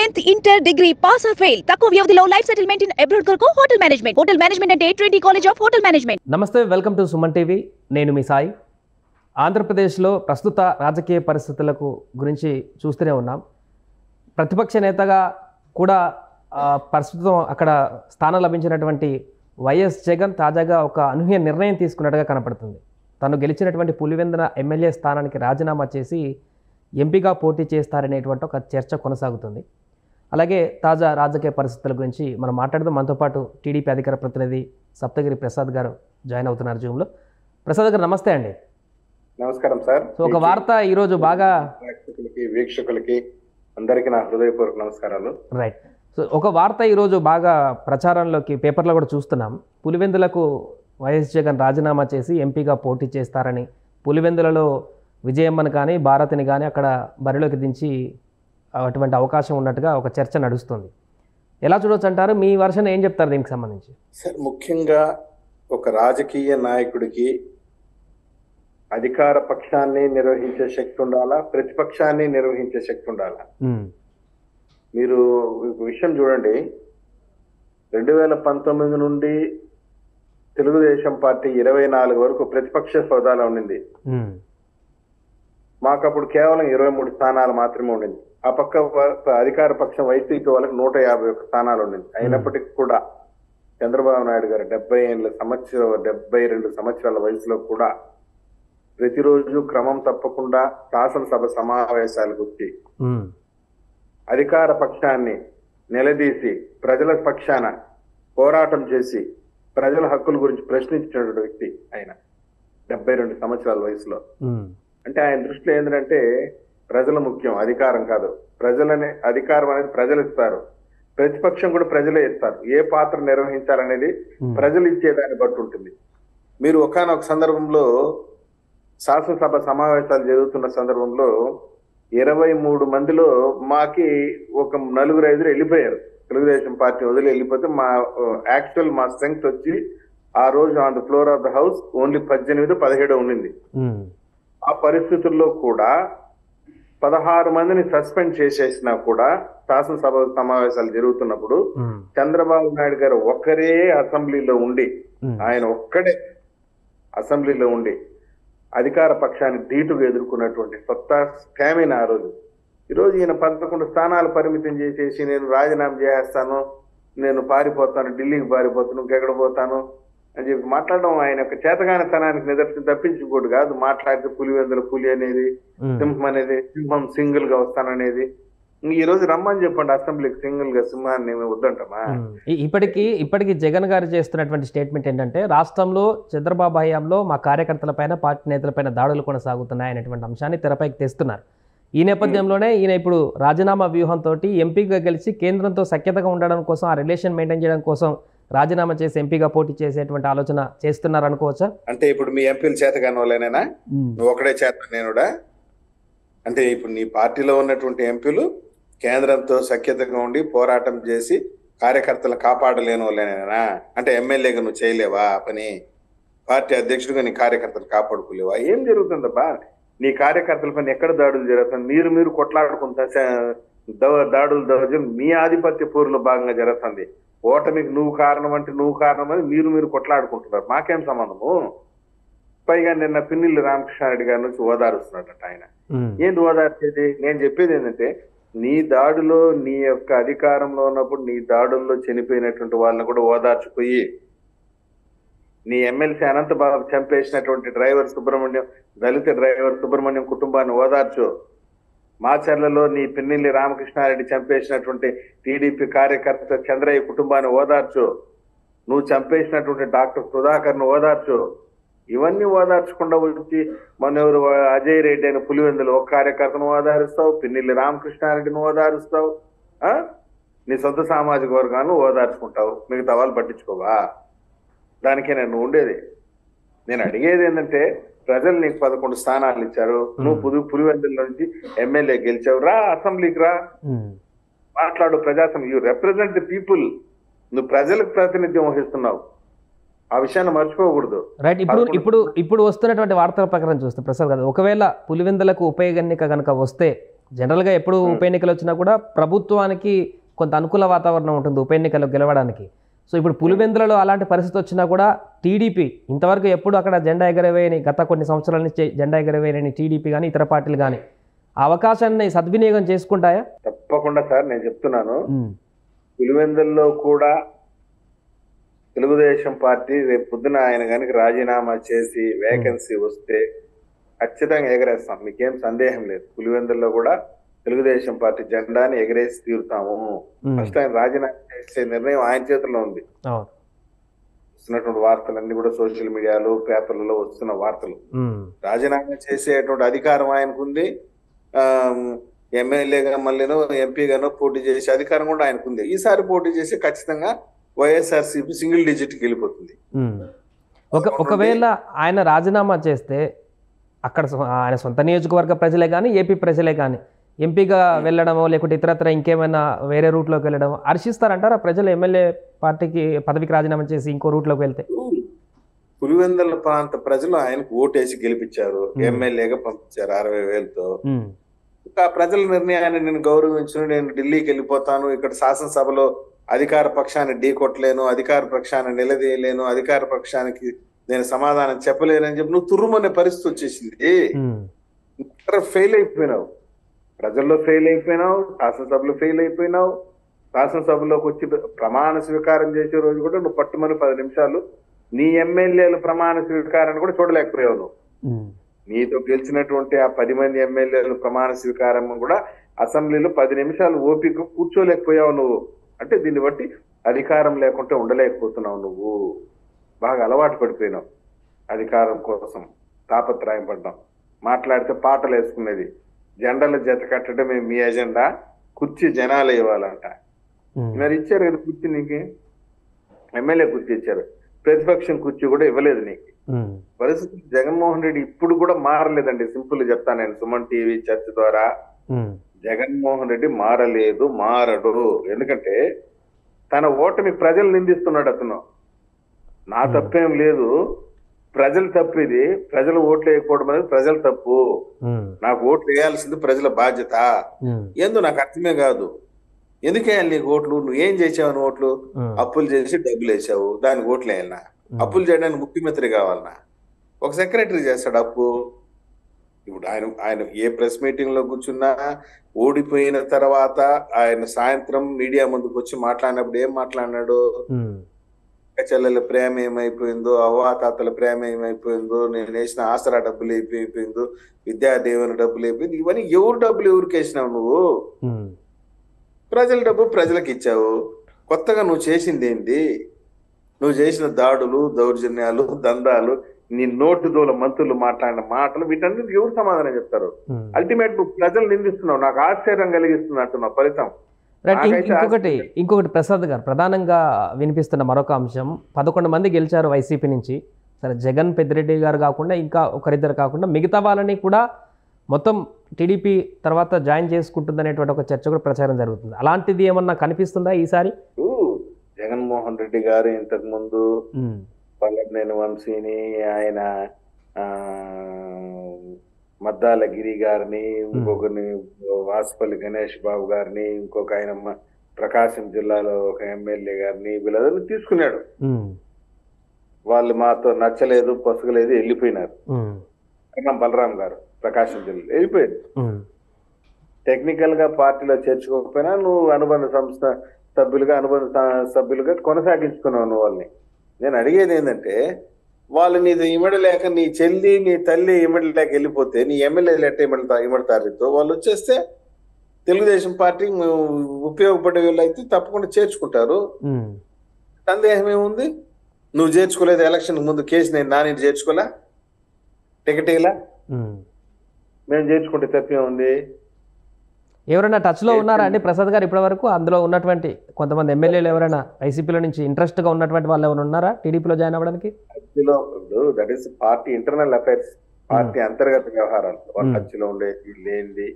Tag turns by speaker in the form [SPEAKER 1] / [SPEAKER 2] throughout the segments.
[SPEAKER 1] 10th inter degree pass or fail తక్కువ వ్యవధిలో life settlement in abroad కొరకు hotel management అంటే Trinity college of hotel management.
[SPEAKER 2] నమస్తే, welcome to Suman TV. నేను మీ సాయి. ఆంధ్రప్రదేశ్లో ప్రస్తుత రాజకీయ పరిస్థితులకు గురించి చూస్తూనే ఉన్నాం. ప్రతిపక్ష నేతగా కూడా ప్రస్తుతం అక్కడ స్థానం లభించినటువంటి వైఎస్ జగన్ తాజాగా ఒక అనూహ్య నిర్ణయం తీసుకున్నట్టుగా కనపడుతుంది. తను గెలిచినటువంటి పులివెందుల ఎమ్మెల్యే స్థానానికి రాజీనామా చేసి ఎంపీగా పోటీ చేస్తారనేటువంటి ఒక చర్చ కొనసాగుతుంది. అలాగే తాజా రాజకీయ పరిస్థితుల గురించి మనం మాట్లాడదాం. మనతో పాటు టీడీపీ అధికార ప్రతినిధి సప్తగిరి ప్రసాద్ గారు జాయిన్ అవుతున్నారు జూమ్లో. ప్రసాద్ గారు నమస్తే అండి.
[SPEAKER 3] నమస్కారం సార్.
[SPEAKER 2] సో ఒక వార్త ఈరోజు బాగా
[SPEAKER 3] వీక్షకులకి అందరికీ నా హృదయపూర్వక నమస్కారాలు.
[SPEAKER 2] రైట్. సో ఒక వార్త ఈరోజు బాగా ప్రచారంలోకి పేపర్లో కూడా చూస్తున్నాం. పులివెందులకు వైఎస్ జగన్ రాజీనామా చేసి ఎంపీగా పోటీ చేస్తారని, పులివెందులలో విజయమ్మని కానీ భారతిని కానీ అక్కడ బరిలోకి దించి అటువంటి అవకాశం ఉన్నట్టుగా ఒక చర్చ నడుస్తుంది. ఎలా చూడవచ్చు అంటారు? మీ వర్షన్ ఏం చెప్తారు దీనికి సంబంధించి?
[SPEAKER 3] సార్, ముఖ్యంగా ఒక రాజకీయ నాయకుడికి అధికార పక్షాన్ని నిర్వహించే శక్తి ఉండాలా, ప్రతిపక్షాన్ని నిర్వహించే శక్తి ఉండాలా. మీరు విషయం చూడండి, 2019 నుండి తెలుగుదేశం పార్టీ 24 వరకు ప్రతిపక్ష హోదాలో ఉండింది. మాకు అప్పుడు కేవలం 23 స్థానాలు మాత్రమే ఉండింది. ఆ పక్క అధికార పక్షం వైసీపీ వాళ్ళకి 151 స్థానాలు ఉండింది. అయినప్పటికీ కూడా చంద్రబాబు నాయుడు గారు 72 సంవత్సరాల వయసులో కూడా ప్రతిరోజు క్రమం తప్పకుండా శాసనసభ సమావేశాలకు వచ్చి అధికార పక్షాన్ని నిలదీసి ప్రజల పక్షాన పోరాటం చేసి ప్రజల హక్కుల గురించి ప్రశ్నించినటువంటి వ్యక్తి ఆయన 72 సంవత్సరాల వయసులో. అంటే ఆయన దృష్టిలో ఏంటంటే ప్రజల ముఖ్యం, అధికారం కాదు. అధికారం అనేది ప్రజలు ఇస్తారు, ప్రతిపక్షం కూడా ప్రజలే ఇస్తారు. ఏ పాత్ర నిర్వహించాలనేది ప్రజలు ఇచ్చేదాన్ని బట్టి ఉంటుంది. మీరు ఒకానొక సందర్భంలో శాసనసభ సమావేశాలు జరుగుతున్న సందర్భంలో 23 మందిలో మాకి ఒక 4-5 వెళ్ళిపోయారు. తెలుగుదేశం పార్టీ వదిలి వెళ్ళిపోతే మా స్ట్రెంగ్త్ వచ్చి ఆ రోజు on the floor of the house only 18-17 ఉండింది. ఆ పరిస్థితుల్లో కూడా 16 మందిని సస్పెండ్ చేసేసినా కూడా శాసనసభ సమావేశాలు జరుగుతున్నప్పుడు చంద్రబాబు నాయుడు గారు ఒక్కరే అసెంబ్లీలో ఉండి, ఆయన ఒక్కడే అసెంబ్లీలో ఉండి అధికార పక్షాన్ని ధీటుగా ఎదుర్కొన్నటువంటి సత్తా స్టామినా ఆ రోజు. ఈరోజు ఈయన 11 స్థానాలు పరిమితం చేసేసి నేను రాజీనామా చేస్తాను, నేను పారిపోతాను, ఢిల్లీకి పారిపోతాను, ఇంకెక్కడ పోతాను అని చెప్పి మాట్లాడడం ఆయన యొక్క చేతగానితనానికి నిదర్శనం తప్పించుకోడు కాదు. మాట్లాడితే పులివెందుల పులి అనేది, సింహం సింగిల్ గా వస్తాననేది. ఈ రోజు రమ్మని చెప్పండి అసెంబ్లీకి, సింగిల్ గా సింహాన్ని వద్దంటామా?
[SPEAKER 2] ఇప్పటికీ జగన్ గారు చేస్తున్నటువంటి స్టేట్మెంట్ ఏంటంటే, రాష్ట్రంలో చంద్రబాబు హయాంలో మా కార్యకర్తలపైన, పార్టీ నేతలపైన దాడులు కొనసాగుతున్నాయి అనేటువంటి అంశాన్ని తెరపైకి తెస్తున్నారు. ఈ నేపథ్యంలోనే ఈయన ఇప్పుడు రాజీనామా వ్యూహంతో ఎంపీగా గెలిచి కేంద్రంతో సఖ్యతగా ఉండడం కోసం, ఆ రిలేషన్ మెయింటైన్ చేయడం కోసం రాజీనామా చేసి ఎంపీగా పోటీ చేసేటువంటి ఆలోచన చేస్తున్నారు అనుకోవచ్చా?
[SPEAKER 3] అంటే ఇప్పుడు మీ ఎంపీలు చేతగాని వాళ్ళేనా? నువ్వు ఒకడే చేత నేనుడా? అంటే ఇప్పుడు నీ పార్టీలో ఉన్నటువంటి ఎంపీలు కేంద్రంతో సఖ్యతగా ఉండి పోరాటం చేసి కార్యకర్తలు కాపాడలేని వాళ్ళేనా? అంటే ఎమ్మెల్యేగా నువ్వు చేయలేవా పని? పార్టీ అధ్యక్షుడిగా నీ కార్యకర్తలు కాపాడుకోలేవా? ఏం జరుగుతుందబ్బా? నీ కార్యకర్తల పని ఎక్కడ దాడులు జరుగుతుంది? మీరు కొట్లాడుకుంటా దాడులు మీ ఆధిపత్య పూర్లో భాగంగా జరుగుతుంది. ఓటమికి నువ్వు కారణం అంటే నువ్వు కారణం అని మీరు కొట్లాడుకుంటున్నారు. మాకేం సంబంధము? పైగా నిన్న పిన్నెల్లి రామకృష్ణారెడ్డి గారి నుంచి ఓదారుస్తున్నాడట ఆయన. ఏంటి ఓదార్చేది? నేను చెప్పేది ఏంటంటే, నీ దాడిలో, నీ యొక్క అధికారంలో ఉన్నప్పుడు నీ దాడుల్లో చనిపోయినటువంటి వాళ్ళని కూడా ఓదార్చిపోయి, నీ ఎమ్మెల్సీ అనంతబాబు చంపేసినటువంటి దళిత డ్రైవర్ సుబ్రహ్మణ్యం కుటుంబాన్ని ఓదార్చు. మాచర్లలో నీ పిన్నెల్లి రామకృష్ణారెడ్డి చంపేసినటువంటి టీడీపీ కార్యకర్త చంద్రయ్య కుటుంబాన్ని ఓదార్చు. నువ్వు చంపేసినటువంటి డాక్టర్ సుధాకర్ను ఓదార్చు. ఇవన్నీ ఓదార్చకుండా వచ్చి మనెవరు అజయ్ రెడ్డి అని పులివెందులు ఒక కార్యకర్తను ఓదారుస్తావు, పిన్నెల్లి రామకృష్ణారెడ్డిని ఓదారుస్తావు, నీ సొంత సామాజిక వర్గాన్ని ఓదార్చుకుంటావు, మిగతా వాళ్ళు పట్టించుకోవా? దానికే నేను ఉండేది. నేను అడిగేది ఏంటంటే, ప్రజలు నీకు 11 స్థానాలు ఇచ్చారు, నువ్వు పులివెందుల నుంచి ఎమ్మెల్యే గెలిచావు, రా అసెంబ్లీకి రా, మాట్లాడు. ప్రజాస్వామ్యం, యూ రిప్రజెంట్ ది పీపుల్. నువ్వు ప్రజలకు ప్రాతినిధ్యం వహిస్తున్నావు. ఆ విషయాన్ని మర్చిపోకూడదు.
[SPEAKER 2] రైట్. ఇప్పుడు వస్తున్నటువంటి వార్తల ప్రకారం చూస్తే ప్రసాద్ గారు, ఒకవేళ పులివెందులకు ఉప ఎన్నిక కనుక వస్తే జనరల్గా ఎప్పుడు ఉప ఎన్నికలు వచ్చినా కూడా ప్రభుత్వానికి కొంత అనుకూల వాతావరణం ఉంటుంది ఉప ఎన్నికల్లో గెలవడానికి. సో ఇప్పుడు పులివెందులలో అలాంటి పరిస్థితి వచ్చినా కూడా టీడీపీ ఇంతవరకు ఎప్పుడు అక్కడ జెండా ఎగరవేయని, గత కొన్ని సంవత్సరాల నుంచి జెండా ఎగరవేయని టీడీపీ కానీ ఇతర పార్టీలు కానీ అవకాశాన్ని సద్వినియోగం చేసుకుంటాయా?
[SPEAKER 3] తప్పకుండా సార్, నేను చెప్తున్నాను. పులివెందుల్లో కూడా తెలుగుదేశం పార్టీ రేపు పొద్దున ఆయన కనుక రాజీనామా చేసి వేకెన్సీ వస్తే ఖచ్చితంగా ఎగరేస్తాం, మీకేం సందేహం లేదు. పులివెందుల్లో కూడా తెలుగుదేశం పార్టీ జెండాని ఎగరేసి తీరుతాము. ఫస్ట్ ఆయన రాజీనామా చేసే నిర్ణయం ఆయన చేతుల్లో ఉంది. వస్తున్నటువంటి వార్తలన్నీ కూడా సోషల్ మీడియాలో పేపర్లలో వస్తున్న వార్తలు. రాజీనామా చేసేటువంటి అధికారం ఆయనకుంది. ఎమ్మెల్యేగా మళ్ళీనో ఎంపీగానో పోటీ చేసే అధికారం కూడా ఆయనకుంది. ఈసారి పోటీ చేసి ఖచ్చితంగా వైఎస్ఆర్సీపీ సింగిల్ డిజిట్కి వెళ్ళిపోతుంది.
[SPEAKER 2] ఒకవేళ ఆయన రాజీనామా చేస్తే అక్కడ ఆయన సొంత నియోజకవర్గ ప్రజలే కానీ ఏపీ ప్రజలే కానీ ఎంపీగా వెళ్ళడమో లేకుంటే ఇతరత్ర ఇంకేమైనా వేరే రూట్లోకి వెళ్ళడం హర్షిస్తారంటారా ప్రజలు? ఎమ్మెల్యే పార్టీకి పదవికి రాజీనామా చేసి ఇంకో రూట్లోకి వెళ్తే?
[SPEAKER 3] పులివెందుల ప్రాంత ప్రజలు ఆయనకు ఓటేసి గెలిపించారు, ఎమ్మెల్యేగా పంపించారు 60,000తో. ఇంకా ప్రజల నిర్ణయాన్ని నేను గౌరవించను, నేను ఢిల్లీకి వెళ్ళిపోతాను, ఇక్కడ శాసనసభలో అధికార పక్షాన్ని ఢీకొట్టలేను, అధికార పక్షాన్ని నిలదీయలేను, అధికార పక్షానికి నేను సమాధానం చెప్పలేనని చెప్పి నువ్వు తుర్రుమనే పరిస్థితి వచ్చేసింది. ఫెయిల్ అయిపోయినావు, ప్రజల్లో ఫెయిల్ అయిపోయినావు, శాసనసభలో ఫెయిల్ అయిపోయినావు. శాసనసభలోకి వచ్చి ప్రమాణ స్వీకారం చేసే రోజు కూడా నువ్వు పట్టుమని 10 నిమిషాలు నీ ఎమ్మెల్యేల ప్రమాణ స్వీకారాన్ని కూడా చూడలేకపోయావు నువ్వు. నీతో గెలిచినటువంటి ఆ 10 మంది ఎమ్మెల్యేల ప్రమాణ స్వీకారం కూడా అసెంబ్లీలో 10 నిమిషాలు ఓపిక కూర్చోలేకపోయావు నువ్వు. అంటే దీన్ని బట్టి అధికారం లేకుంటే ఉండలేకపోతున్నావు నువ్వు. బాగా అలవాటు పడిపోయినావు, అధికారం కోసం తాపత్రయం పడ్డాం. మాట్లాడితే పాటలు వేసుకునేది, జెండాల జత కట్టడమే మీ ఎజెండా, కుర్చీ జనాలు ఇవ్వాలంట. మరి ఇచ్చారు కదా కుర్చీ, నీకు ఎమ్మెల్యే కుర్చీ ఇచ్చారు, ప్రతిపక్షం కుర్చీ కూడా ఇవ్వలేదు నీకు. పరిస్థితి జగన్మోహన్ రెడ్డి ఇప్పుడు కూడా మారలేదండి. సింపుల్ చెప్తాను నేను సుమన్ టీవీ చర్చ ద్వారా. జగన్మోహన్ రెడ్డి మారలేదు, మారడు. ఎందుకంటే తన ఓటమి ప్రజలు నిందిస్తున్నాడు. అతను నా తప్పేం లేదు, ప్రజలు తప్పు, ఇది ప్రజలు ఓట్లు వేయకపోవడం అనేది ప్రజల తప్పు, నాకు ఓట్లు వేయాల్సింది ప్రజల బాధ్యత. ఏందో నాకు అర్థమే కాదు, ఎందుకు వేయాలి నీకు ఓట్లు? నువ్వు ఏం చేసావు? ఓట్లు అప్పులు చేసి డబ్బులు వేసావు, దానికి ఓట్లు వేయాలన్నా? అప్పులు చేయడానికి ముఖ్యమంత్రి కావాలన్నా? ఒక సెక్రటరీ చేస్తాడు అప్పు. ఇప్పుడు ఆయన ఏ ప్రెస్ మీటింగ్ లో కూర్చున్నా, ఓడిపోయిన తర్వాత ఆయన సాయంత్రం మీడియా ముందుకు వచ్చి మాట్లాడినప్పుడు ఏం మాట్లాడినాడు? చెల్లెల ప్రేమ ఏమైపోయిందో, అవ్వాతాతల ప్రేమ ఏమైపోయిందో, నేను వేసిన ఆసరా డబ్బులు అయిపోయిందో, విద్యాదీవెన డబ్బులు అయిపోయింది. ఇవన్నీ ఎవరు డబ్బులు ఎవరికి వేసినావు నువ్వు? ప్రజల డబ్బు ప్రజలకు ఇచ్చావు. కొత్తగా నువ్వు చేసింది ఏంది? నువ్వు చేసిన దాడులు, దౌర్జన్యాలు, దందాలు, నీ నోటు దోల మంత్రులు మాట్లాడిన మాటలు, వీటన్నిటికి ఎవరు సమాధానం చెప్తారు? అల్టిమేట్ నువ్వు ప్రజలు నిందిస్తున్నావు, నాకు ఆశ్చర్యం కలిగిస్తున్నట్టు నా ఫలితం.
[SPEAKER 2] ఇంకొకటి ప్రసాద్ గారు ప్రధానంగా వినిపిస్తున్న మరొక అంశం, 11 మంది గెలిచారు వైసీపీ నుంచి. సరే, జగన్ పెద్దిరెడ్డి గారు కాకుండా ఇంకా ఒకరిద్దరు కాకుండా మిగతా వాళ్ళని కూడా మొత్తం టీడీపీ తర్వాత జాయిన్ చేసుకుంటుందనేటువంటి ఒక చర్చ కూడా ప్రచారం జరుగుతుంది. అలాంటిది ఏమన్నా కనిపిస్తుందా ఈసారి?
[SPEAKER 3] జగన్మోహన్ రెడ్డి గారు ఇంతకు ముందు పల్లెనేని వంశీని, ఆయన మద్దాల గిరి గారిని, ఇంకొకరిని వాసుపల్లి గణేష్ బాబు గారిని, ఇంకొక ఆయన ప్రకాశం జిల్లాలో ఒక ఎమ్మెల్యే గారిని, వీళ్ళందరినీ తీసుకున్నాడు. వాళ్ళు మాతో నచ్చలేదు, పొసగలేదు, వెళ్ళిపోయినారు. బలరాం గారు ప్రకాశం జిల్లా వెళ్ళిపోయాడు. టెక్నికల్ గా పార్టీలో చేర్చుకోకపోయినా నువ్వు అనుబంధ సంస్థ సభ్యులుగా కొనసాగించుకున్నావు నువ్వు వాళ్ళని. నేను అడిగేది ఏంటంటే, వాళ్ళు నీది ఇమడలేక, నీ చెల్లి నీ తల్లి ఇమడలేక వెళ్ళిపోతే నీ ఎమ్మెల్యేలు ఎట్ట ఇమడతారు? వాళ్ళు వచ్చేస్తే తెలుగుదేశం పార్టీ ఉపయోగపడే వాళ్ళు అయితే తప్పకుండా చేర్చుకుంటారు. సందేహం ఏముంది? నువ్వు చేర్చుకోలేదు, ఎలక్షన్ ముందు కేసు నేను నాని చేర్చుకోలే, టికెట్ ఇలా మేము చేర్చుకుంటే తప్పేముంది?
[SPEAKER 2] ఎవరైనా టచ్లో ఉన్నారా అండి ప్రసాద్ గారు ఇప్పటి వరకు? అందులో ఉన్నటువంటి కొంతమంది ఎమ్మెల్యేలు ఎవరైనా వైసీపీలో నుంచి ఇంట్రెస్ట్గా ఉన్నటువంటి వాళ్ళు ఎవరు ఉన్నారా టీడీపీలో జాయిన్ అవ్వడానికి?
[SPEAKER 3] That is party internal affairs, party అంతర్గత వ్యవహారాలు. వాళ్ళ టచ్లో ఉండేది లేనిది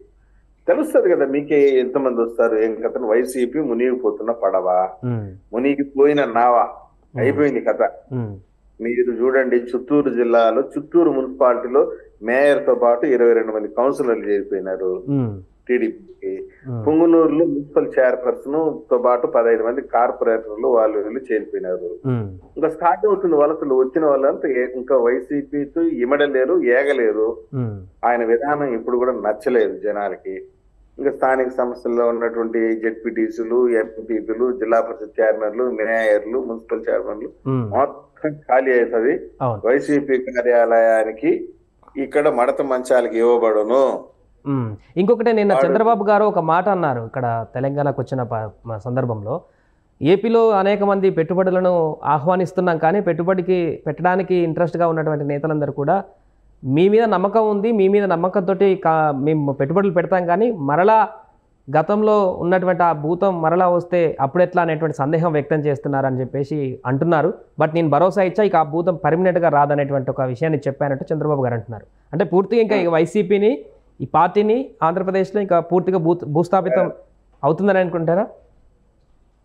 [SPEAKER 3] తెలుస్తుంది కదా మీకే. ఎంతమంది వస్తారు ఏం కథ? వైసీపీ మునిగిపోతున్న పడవ, మునిగిపోయిన నావా, అయిపోయింది కథ. మీరు చూడండి, చిత్తూరు జిల్లాలో చిత్తూరు మున్సిపాలిటీలో మేయర్ తో పాటు 22 మంది కౌన్సిలర్లు చేరిపోయినారు. టీడీపీకి. పుంగనూరులో మున్సిపల్ చైర్పర్సన్ తో పాటు 15 మంది కార్పొరేటర్లు వాళ్ళు వీళ్ళు చేరిపోయినారు. ఇంకా స్టార్ట్ అవుతుంది వలసలు. వచ్చిన వాళ్ళంతా ఇంకా వైసీపీతో ఇమడలేరు, ఏగలేరు. ఆయన విధానం ఇప్పుడు కూడా నచ్చలేదు జనాలకి. ఇంకా స్థానిక సంస్థల్లో ఉన్నటువంటి జెడ్పీటీసీలు, ఎంపీపీలు, జిల్లా పరిషత్ చైర్మన్లు, మేయర్లు, మున్సిపల్ చైర్మన్లు మొత్తం ఖాళీ అవుతుంది. వైసీపీ కార్యాలయానికి ఇక్కడ మడత మంచాలకి ఇవ్వబడును.
[SPEAKER 2] ఇంకొకటి నిన్న చంద్రబాబు గారు ఒక మాట అన్నారు ఇక్కడ తెలంగాణకు వచ్చిన సందర్భంలో, ఏపీలో అనేక మంది పెట్టుబడులను ఆహ్వానిస్తున్నాం కానీ పెట్టుబడికి పెట్టడానికి ఇంట్రెస్ట్గా ఉన్నటువంటి నేతలందరూ కూడా మీ మీద నమ్మకం ఉంది, మీ మీద నమ్మకంతో మేము పెట్టుబడులు పెడతాం కానీ మరలా గతంలో ఉన్నటువంటి ఆ భూతం మరలా వస్తే అప్పుడెట్లా అనేటువంటి సందేహం వ్యక్తం చేస్తున్నారని చెప్పేసి అంటున్నారు. బట్ నేను భరోసా ఇచ్చా ఇక ఆ భూతం పర్మనెంట్గా రాదనేటువంటి ఒక విషయాన్ని చెప్పానంటే చంద్రబాబు గారు అంటున్నారు. అంటే పూర్తిగా ఇంకా వైసీపీని, ఈ పార్టీని ఆంధ్రప్రదేశ్లో ఇంకా పూర్తిగా భూస్థాపితం అవుతుందని అనుకుంటారా?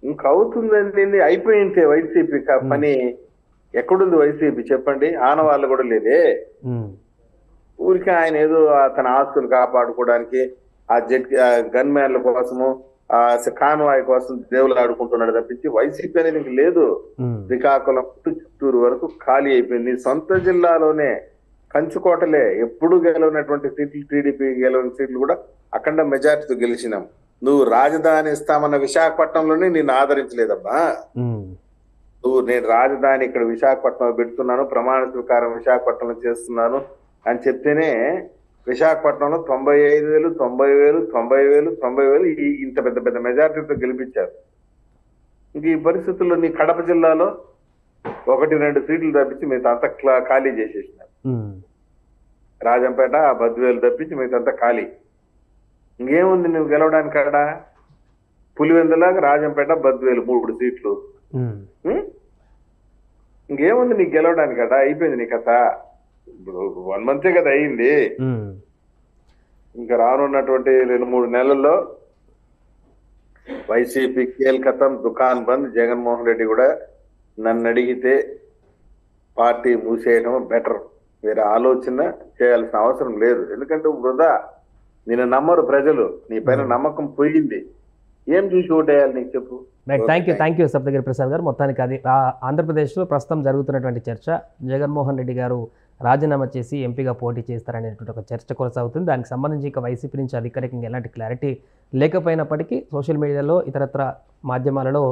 [SPEAKER 3] ఇంకా అవుతుందండి. అయిపోయింటే వైసీపీ పని ఎక్కడుంది వైసీపీ చెప్పండి? ఆనవాళ్ళు కూడా లేదే. ఊరికి ఆయన ఏదో తన ఆస్తులు కాపాడుకోవడానికి ఆ గన్ మ్యాన్ల కోసము, ఆ కాన్వాయ్ కోసం దేవుళ్ళు ఆడుకుంటున్నాడు తప్పించి వైసీపీ అనేది ఇంక లేదు. శ్రీకాకుళం చిత్తూరు వరకు ఖాళీ అయిపోయింది. సొంత జిల్లాలోనే కంచుకోటలే ఎప్పుడు గెలవనటువంటి సీట్లు, టీడీపీ గెలవని సీట్లు కూడా అఖండ మెజార్టీతో గెలిచినాం. నువ్వు రాజధాని ఇస్తామన్న విశాఖపట్నంలోనే నేను ఆదరించలేదమ్మా. నేను రాజధాని ఇక్కడ విశాఖపట్నంలో పెడుతున్నాను, ప్రమాణ స్వీకారం విశాఖపట్నంలో చేస్తున్నాను అని చెప్తేనే విశాఖపట్నంలో 95,000, 90,000, 90,000, 90,000 ఇంత పెద్ద పెద్ద మెజార్టీతో గెలిపించారు. ఇంక ఈ పరిస్థితుల్లో నీ కడప జిల్లాలో 1-2 సీట్లు తప్పించి మిగతా అంతా ఖాళీ చేసేసినారు. రాజంపేట, బద్వేలు తప్పించి మిగతా అంతా ఖాళీ. ఇంకేముంది నువ్వు గెలవడానికి? అక్కడ పులివెందులాగా రాజంపేట, బద్వేలు 3 సీట్లు. ఇంకేముంది నీకు గెలవడానికి? అట అయిపోయింది నీ కథ. ఇప్పుడు 1 మంతే కదా అయింది. ఇంకా రానున్నటువంటి 2-3 నెలల్లో వైసీపీ కేల్కతం, దుకాన్ బంద్. జగన్మోహన్ రెడ్డి కూడా నన్ను అడిగితే పార్టీ మూసేయడం బెటర్. వేరే ఆలోచన చేయాల్సిన అవసరం లేదు. ఎందుకంటే వృధా. నేను నమ్మరు ప్రజలు. నీ పైన నమ్మకం పోయింది. ఏం చూసి ఓటేయాలి నీకు చెప్పు?
[SPEAKER 2] థ్యాంక్ యూ సప్తగిరి ప్రసాద్ గారు. మొత్తానికి అది ఆంధ్రప్రదేశ్లో ప్రస్తుతం జరుగుతున్నటువంటి చర్చ, జగన్మోహన్ రెడ్డి గారు రాజీనామా చేసి ఎంపీగా పోటీ చేస్తారనేటువంటి ఒక చర్చ కొనసాగుతుంది. దానికి సంబంధించి ఇక వైసీపీ నుంచి అధికారికంగా ఎలాంటి క్లారిటీ లేకపోయినప్పటికీ సోషల్ మీడియాలో, ఇతరత్ర మాధ్యమాలలో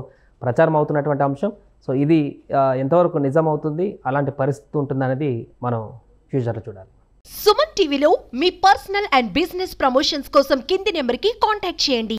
[SPEAKER 2] ప్రచారం అవుతున్నటువంటి అంశం. సో ఇది ఎంతవరకు నిజం అవుతుంది, అలాంటి పరిస్థితి ఉంటుందనేది మనం ఫ్యూచర్లో చూడాలి.
[SPEAKER 4] సుమన్ టీవీలో మీ పర్సనల్ అండ్ బిజినెస్ ప్రమోషన్స్ కోసం కింది నెంబర్కి కాంటాక్ట్ చేయండి.